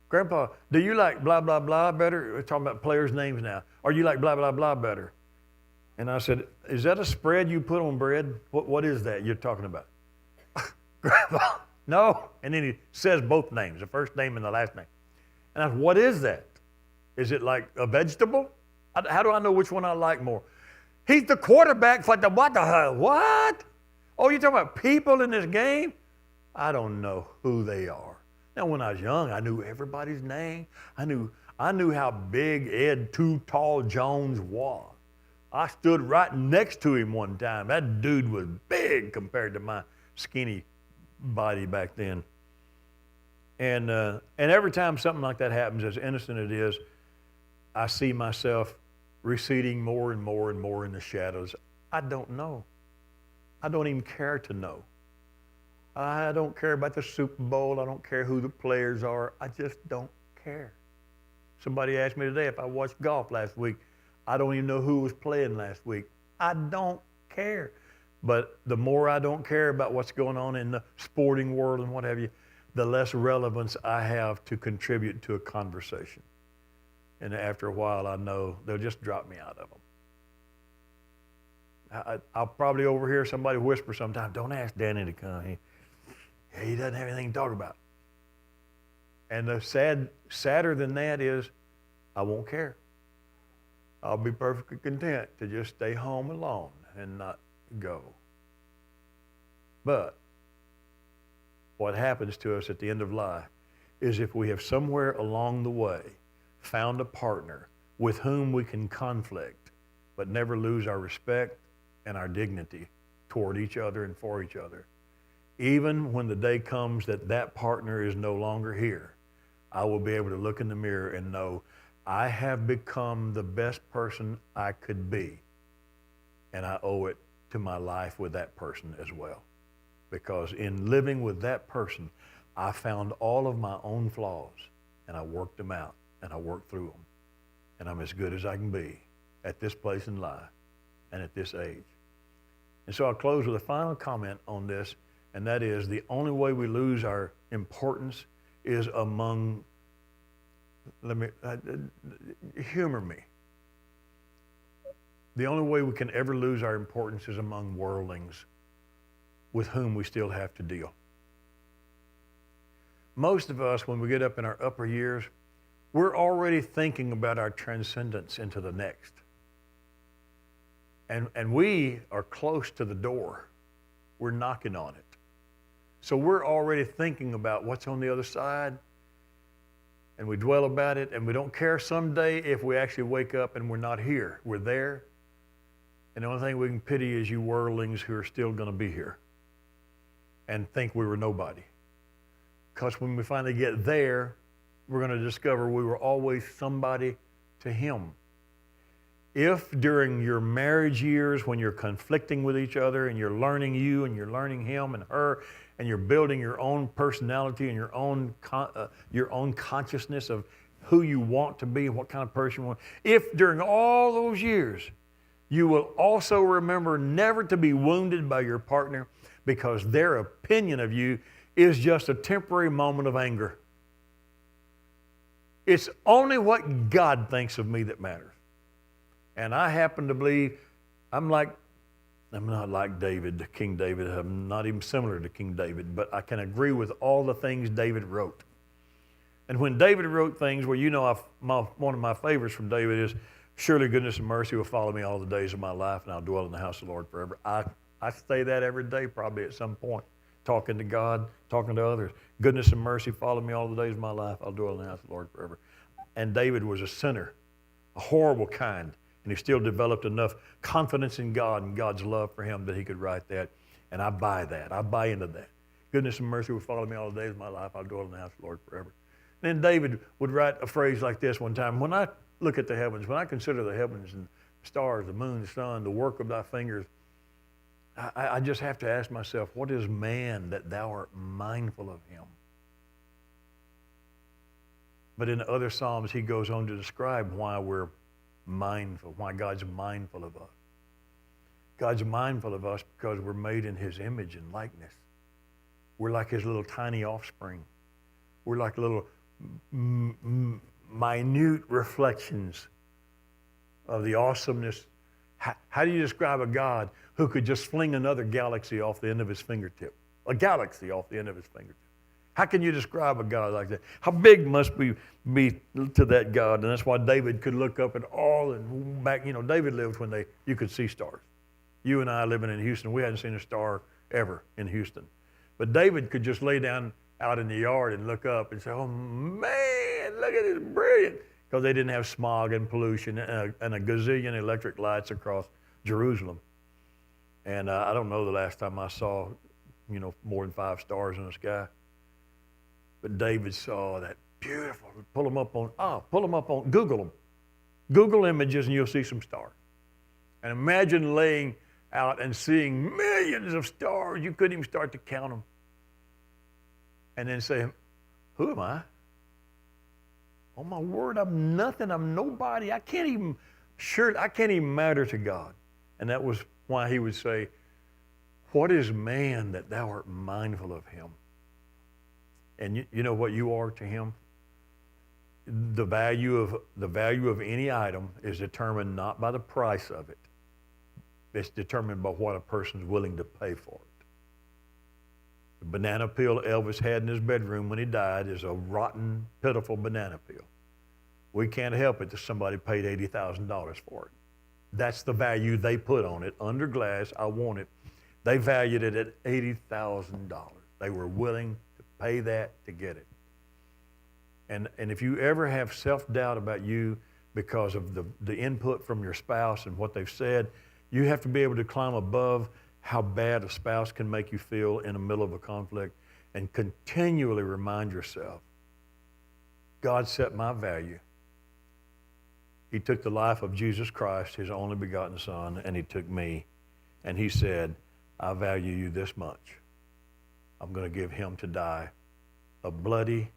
[SPEAKER 1] Grandpa, do you like blah, blah, blah better? We're talking about players' names now. Or you like blah, blah, blah better? And I said, is that a spread you put on bread? What is that you're talking about? Grandpa, no. And then he says both names, the first name and the last name. And I said, what is that? Is it like a vegetable? How do I know which one I like more? He's the quarterback for the what? What? Oh, you're talking about people in this game? I don't know who they are. Now, when I was young, I knew everybody's name. I knew how big Ed Too Tall Jones was. I stood right next to him one time. That dude was big compared to my skinny body back then. And every time something like that happens, as innocent it is, I see myself receding more and more and more in the shadows. I don't know. I don't even care to know. I don't care about the Super Bowl. I don't care who the players are. I just don't care. Somebody asked me today if I watched golf last week. I don't even know who was playing last week. I don't care. But the more I don't care about what's going on in the sporting world and what have you, the less relevance I have to contribute to a conversation. And after a while, I know they'll just drop me out of them. I'll probably overhear somebody whisper sometime, don't ask Danny to come. He doesn't have anything to talk about. And the sadder than that is, I won't care. I'll be perfectly content to just stay home alone and not go. But what happens to us at the end of life is if we have somewhere along the way found a partner with whom we can conflict but never lose our respect and our dignity toward each other and for each other, even when the day comes that that partner is no longer here, I will be able to look in the mirror and know I have become the best person I could be, and I owe it to my life with that person as well. Because in living with that person, I found all of my own flaws, and I worked them out, and I worked through them. And I'm as good as I can be at this place in life and at this age. And so I'll close with a final comment on this, and that is the only way we lose our importance is among, humor me. The only way we can ever lose our importance is among worldlings with whom we still have to deal. Most of us, when we get up in our upper years, we're already thinking about our transcendence into the next. And we are close to the door. We're knocking on it. So we're already thinking about what's on the other side. and we dwell about it, and we don't care someday if we actually wake up and we're not here. We're there. And the only thing we can pity is you worldlings who are still going to be here and think we were nobody. Because when we finally get there, we're going to discover we were always somebody to him. If during your marriage years, when you're conflicting with each other and you're learning you and you're learning him and her, and you're building your own personality and your own consciousness of who you want to be and what kind of person you want, if during all those years you will also remember never to be wounded by your partner because their opinion of you is just a temporary moment of anger. It's only what God thinks of me that matters. And I happen to believe I'm not like David, King David. I'm not even similar to King David, but I can agree with all the things David wrote. And when David wrote things, well, you know, one of my favorites from David is, surely goodness and mercy will follow me all the days of my life, and I'll dwell in the house of the Lord forever. I say that every day probably at some point, talking to God, talking to others. Goodness and mercy follow me all the days of my life. I'll dwell in the house of the Lord forever. And David was a sinner, a horrible kind. And he still developed enough confidence in God and God's love for him that he could write that. And I buy that. I buy into that. Goodness and mercy will follow me all the days of my life. I'll dwell in the house of the Lord forever. And then David would write a phrase like this one time. When I look at the heavens, when I consider the heavens and the stars, the moon, the sun, the work of thy fingers, I just have to ask myself, what is man that thou art mindful of him? But in the other Psalms, he goes on to describe why we're mindful, why God's mindful of us. God's mindful of us because we're made in his image and likeness. We're like his little tiny offspring. We're like little minute reflections of the awesomeness. How do you describe a God who could just fling another galaxy off the end of his fingertip? A galaxy off the end of his fingertip. How can you describe a God like that? How big must we be to that God? And that's why David could look up at all and back. You know, David lived when you could see stars. You and I living in Houston, we hadn't seen a star ever in Houston. But David could just lay down out in the yard and look up and say, oh man, look at this, brilliant. Because they didn't have smog and pollution and a gazillion electric lights across Jerusalem. And I don't know the last time I saw, more than 5 stars in the sky. But David saw that beautiful. Pull them up on, Google them. Google images and you'll see some stars. And imagine laying out and seeing millions of stars. You couldn't even start to count them. And then say, who am I? Oh my word, I'm nothing. I'm nobody. I can't even matter to God. And that was why he would say, what is man that thou art mindful of him? And you know what you are to him? The value of any item is determined not by the price of it. It's determined by what a person's willing to pay for it. The banana peel Elvis had in his bedroom when he died is a rotten, pitiful banana peel. We can't help it that somebody paid $80,000 for it. That's the value they put on it. Under glass, I want it. They valued it at $80,000. They were willing to pay that to get it. And if you ever have self-doubt about you because of the input from your spouse and what they've said, you have to be able to climb above how bad a spouse can make you feel in the middle of a conflict and continually remind yourself, God set my value. He took the life of Jesus Christ, his only begotten Son, and he took me, and he said, I value you this much. I'm going to give him to die a bloody,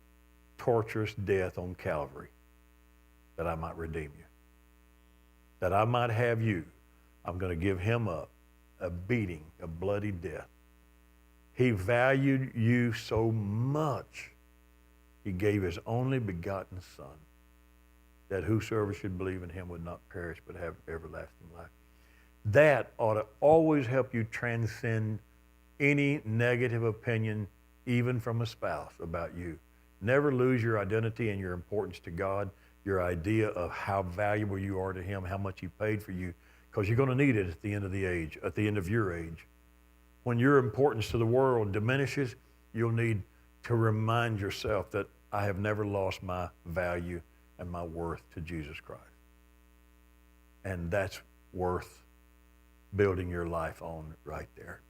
[SPEAKER 1] torturous death on Calvary that I might redeem you. That I might have you. I'm going to give him up a beating, a bloody death. He valued you so much, he gave his only begotten Son, that whosoever should believe in him would not perish but have everlasting life. That ought to always help you transcend any negative opinion, even from a spouse, about you. Never lose your identity and your importance to God, your idea of how valuable you are to him, how much he paid for you, because you're going to need it at the end of the age, at the end of your age. When your importance to the world diminishes, you'll need to remind yourself that I have never lost my value and my worth to Jesus Christ. And that's worth building your life on right there.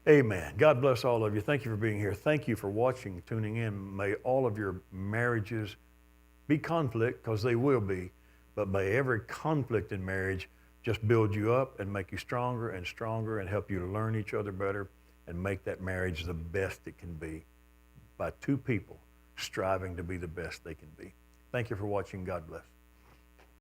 [SPEAKER 1] Amen. God bless all of you. Thank you for being here. Thank you for watching, tuning in. May all of your marriages be conflict, because they will be, but may every conflict in marriage just build you up and make you stronger and stronger and help you to learn each other better and make that marriage the best it can be by two people striving to be the best they can be. Thank you for watching. God bless.